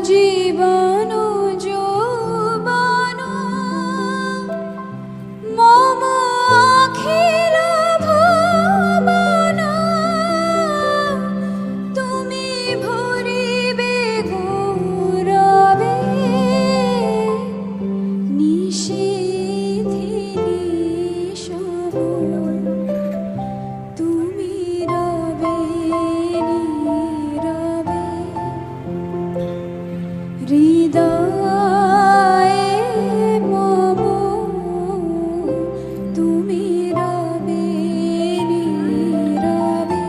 জীবন যৌবন মম অখিল ভুবন তুমি ভরিবে গৌরবে নিশীথি নিশব তুমি রবে নীরবে হৃদয়ে মম তুমি রবে নীরবে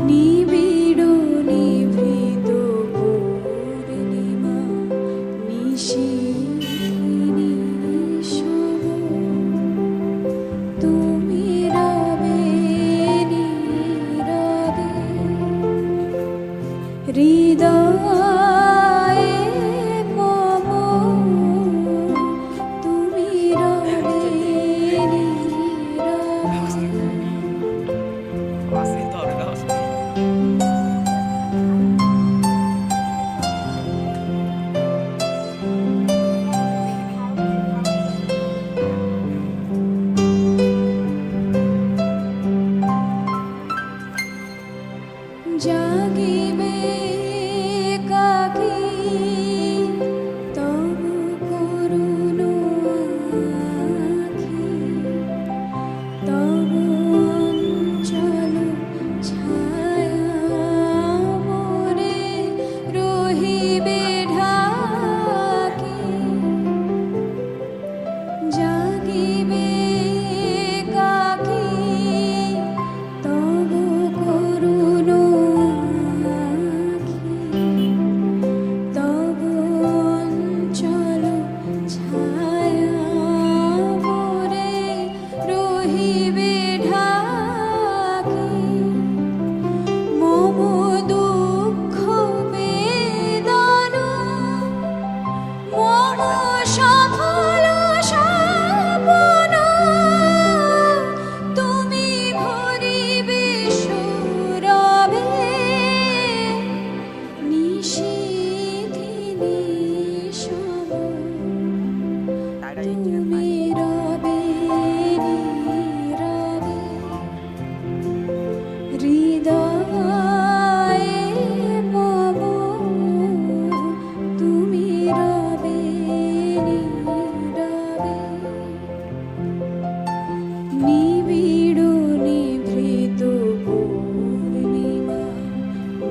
নিবিড় নিভৃত পূর্ণিমা নিশীথি নিশব তুমি রবে নীরবে হৃদয়ে মম তুমি রবে জাগিবে কাকি তবু করুণ আখি তবু অঞ্চল ছায়া মোরে রহিবে ঢাকি জাগিবে কাকি তবু করুণ আখি তবু অঞ্চল ছায়া মোরে রহিবে ঢাকি মম দুঃখ বেদন মম সফল স্বপ্ন তুমি ভরিবে সৌরভে নিশীথি নিশব তুমি রবে নীরবে হৃদয়ে মম তুমি রবে নীরবে নিবিড় নিভৃত পূর্ণিমা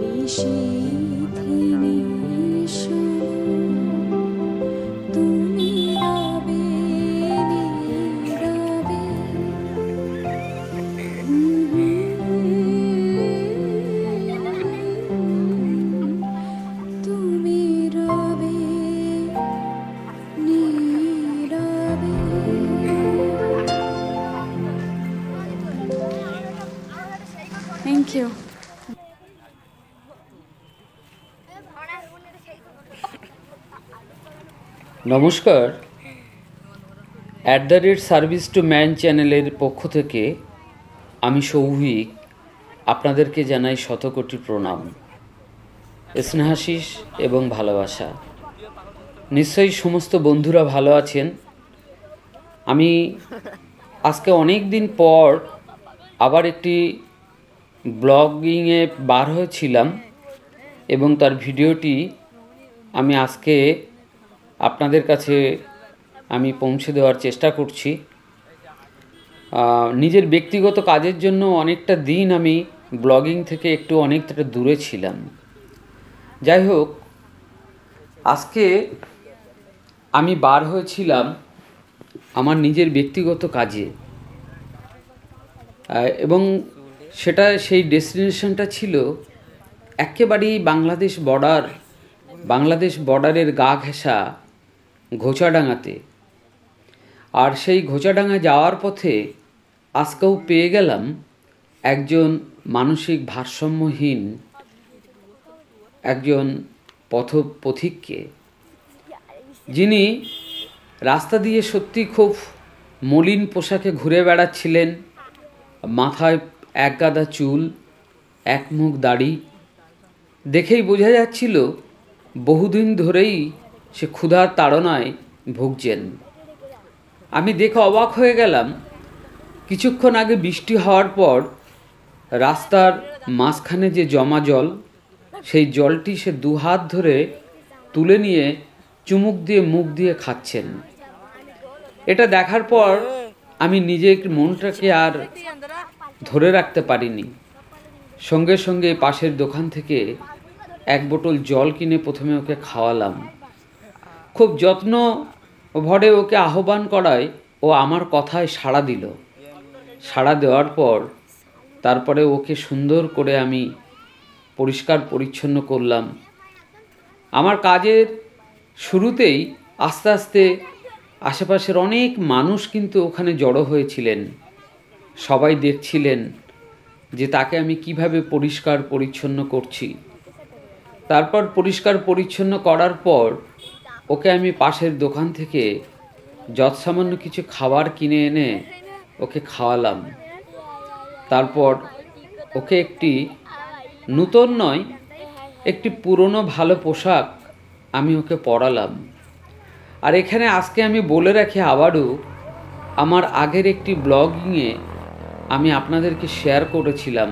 নিশীথি নিশব তুমি রবে নীরবে তুমি রবে নীরবে। Thank you. নমস্কার, @সার্ভিস টু ম্যান চ্যানেলের পক্ষ থেকে আমি সৌভিক আপনাদেরকে জানাই শতকোটি প্রণাম, স্নেহাশিস এবং ভালোবাসা। নিশ্চয়ই সমস্ত বন্ধুরা ভালো আছেন। আমি আজকে অনেক দিন পর আবার একটি ব্লগিংয়ে বার হয়েছিলাম এবং তার ভিডিওটি আমি আজকে আপনাদের কাছে আমি পৌঁছে দেওয়ার চেষ্টা করছি। নিজের ব্যক্তিগত কাজের জন্য অনেকটা দিন আমি ব্লগিং থেকে অনেকটা দূরে ছিলাম। যাই হোক, আজকে আমি বার হয়েছিলাম আমার নিজের ব্যক্তিগত কাজে, এবং সেই ডেস্টিনেশনটা ছিল একেবারেই বাংলাদেশ বর্ডারের গা ঘেঁষা ঘোচাডাঙ্গাতে। আর সেই ঘোচাডাঙ্গা যাওয়ার পথে আজকেও পেয়ে গেলাম একজন মানসিক ভারসাম্যহীন একজন পথিককে, যিনি রাস্তা দিয়ে সত্যি খুব মলিন পোশাকে ঘুরে বেড়াচ্ছিলেন। মাথায় এক গাদা চুল, এক মুখ দাড়ি, দেখেই বোঝা যাচ্ছিল বহুদিন ধরেই সে ক্ষুধার তাড়নায় ভুগছেন। আমি দেখে অবাক হয়ে গেলাম, কিছুক্ষণ আগে বৃষ্টি হওয়ার পর রাস্তার মাঝখানে যে জমা জল, সেই জলটি সে দুহাত ধরে তুলে নিয়ে চুমুক দিয়ে মুখ দিয়ে খাচ্ছেন। এটা দেখার পর আমি নিজের মনটাকে আর ধরে রাখতে পারিনি। সঙ্গে সঙ্গে পাশের দোকান থেকে এক বোতল জল কিনে প্রথমে ওকে খাওয়ালাম। খুব যত্ন ভরে ওকে আহ্বান করায় ও আমার কথায় সাড়া দিল। সাড়া দেওয়ার পর তারপরে ওকে সুন্দর করে আমি পরিষ্কার পরিচ্ছন্ন করলাম। আমার কাজের শুরুতেই আস্তে আস্তে আশেপাশের অনেক মানুষ কিন্তু ওখানে জড়ো হয়েছিলেন। সবাই দেখছিলেন যে তাকে আমি কিভাবে পরিষ্কার পরিচ্ছন্ন করছি। তারপর পরিষ্কার পরিচ্ছন্ন করার পর ওকে আমি পাশের দোকান থেকে যৎসামান্য কিছু খাবার কিনে এনে ওকে খাওয়ালাম। তারপর ওকে একটি নূতন নয়, একটি পুরনো ভালো পোশাক আমি ওকে পরালাম। আর এখানে আজকে আমি বলে রাখি আবারও, আমার আগের একটি ব্লগিংয়ে আমি আপনাদেরকে শেয়ার করেছিলাম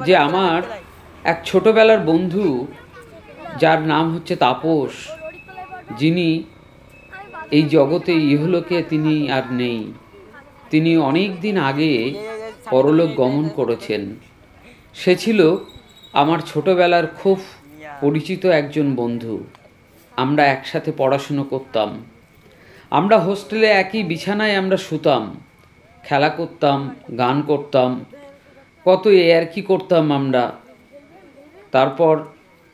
যে আমার এক ছোটোবেলার বন্ধু, যার নাম হচ্ছে তাপস, যিনি এই জগতে ইহলোকে তিনি আর নেই। তিনি অনেক দিন আগে পরলোক গমন করেছেন। সে ছিল আমার ছোটোবেলার খুব পরিচিত একজন বন্ধু। আমরা একসাথে পড়াশুনো করতাম। আমরা হোস্টেলে একই বিছানায় আমরা শুতাম, খেলা করতাম, গান করতাম, কত কি করতাম আমরা। তারপর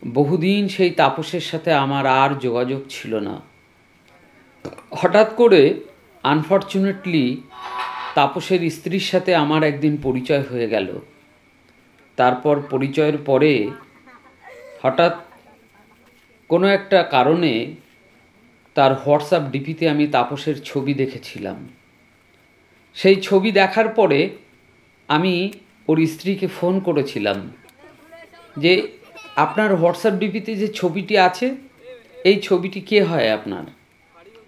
বহুদিন সেই তাপসের সাথে আমার আর যোগাযোগ ছিল না। হঠাৎ করে আনফর্চুনেটলি তাপসের স্ত্রীর সাথে আমার একদিন পরিচয় হয়ে গেল। তারপর পরিচয়ের পরে হঠাৎ কোনো একটা কারণে তার হোয়াটসঅ্যাপ ডিপিতে আমি তাপসের ছবি দেখেছিলাম। সেই ছবি দেখার পরে আমি ওর স্ত্রীকে ফোন করেছিলাম যে আপনার হোয়াটসঅ্যাপ ডিপিতে যে ছবিটি আছে, এই ছবিটি কে হয় আপনার?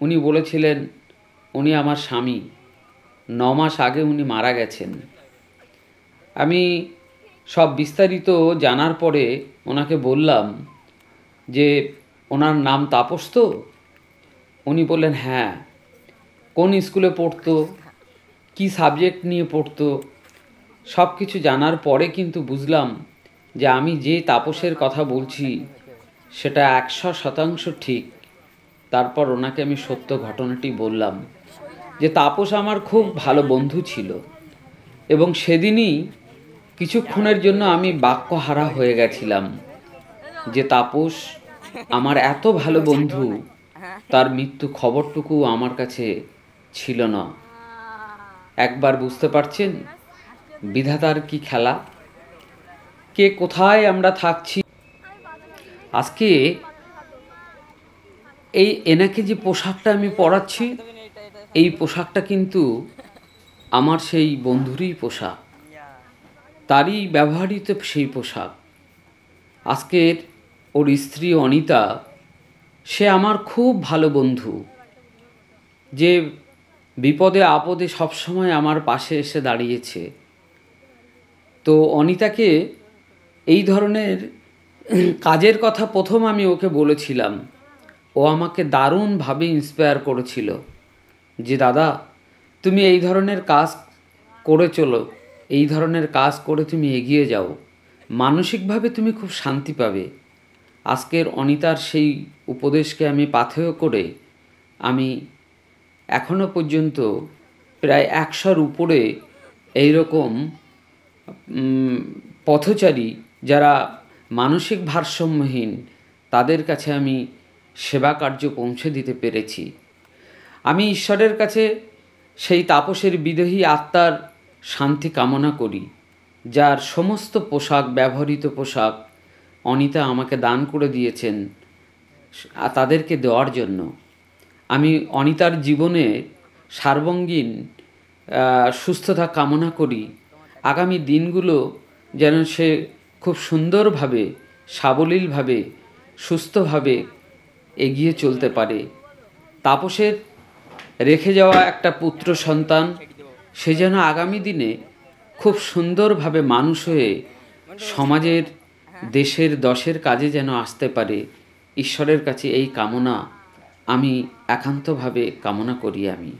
উনি বলেছিলেন উনি আমার স্বামী, 9 মাস আগে উনি মারা গেছেন। আমি সব বিস্তারিত জানার পরে ওনাকে বললাম যে ওনার নাম তাপস তো? উনি বললেন হ্যাঁ। কোন স্কুলে পড়তো, কি সাবজেক্ট নিয়ে পড়তো, সব কিছু জানার পরে কিন্তু বুঝলাম যে আমি যে তাপসের কথা বলছি সেটা 100% ঠিক। তারপর ওনাকে আমি সত্য ঘটনাটি বললাম যে তাপস আমার খুব ভালো বন্ধু ছিল, এবং সেদিনই কিছুক্ষণের জন্য আমি বাক্যহারা হয়ে গেছিলাম যে তাপস আমার এত ভালো বন্ধু, তার মৃত্যু খবরটুকু আমার কাছে ছিল না। একবার বুঝতে পারছেন বিধাতার কি খেলা, কে কোথায় আমরা থাকছি। আজকে এই এনাকে যে পোশাকটা আমি পরাচ্ছি, এই পোশাকটা কিন্তু আমার সেই বন্ধুরই পোশাক, তারই ব্যবহৃত সেই পোশাক। আজকের ওর স্ত্রী অনিতা, সে আমার খুব ভালো বন্ধু, যে বিপদে আপদে সবসময় আমার পাশে এসে দাঁড়িয়েছে। তো অনিতাকে এই ধরনের কাজের কথা প্রথম আমি ওকে বলেছিলাম, ও আমাকে দারুণভাবে ইন্সপায়ার করেছিল যে দাদা তুমি এই ধরনের কাজ করে চলো, এই ধরনের কাজ করে তুমি এগিয়ে যাও, মানসিকভাবে তুমি খুব শান্তি পাবে। আজকের অনিতার সেই উপদেশকে আমি পাথেয় করে আমি এখনো পর্যন্ত প্রায় 100-র উপরে এইরকম পথচারী যারা মানসিক ভারসাম্যহীন, তাদের কাছে আমি সেবা কার্য পৌঁছে দিতে পেরেছি। আমি ঈশ্বরের কাছে সেই তাপসের বিদেহী আত্মার শান্তি কামনা করি, যার সমস্ত পোশাক, ব্যবহৃত পোশাক অনিতা আমাকে দান করে দিয়েছেন তাদেরকে দেওয়ার জন্য। আমি অনিতার জীবনে সার্বঙ্গীন সুস্থতা কামনা করি। আগামী দিনগুলো যেন সে খুব সুন্দরভাবে সাবলীলভাবে সুস্থভাবে এগিয়ে চলতে পারে। তাপসের রেখে যাওয়া একটা পুত্র সন্তান সে যেন আগামী দিনে খুব সুন্দরভাবে মানুষ হয়ে সমাজের দেশের দশের কাজে যেন আসতে পারে, ঈশ্বরের কাছে এই কামনা আমি একান্তভাবে কামনা করি আমি।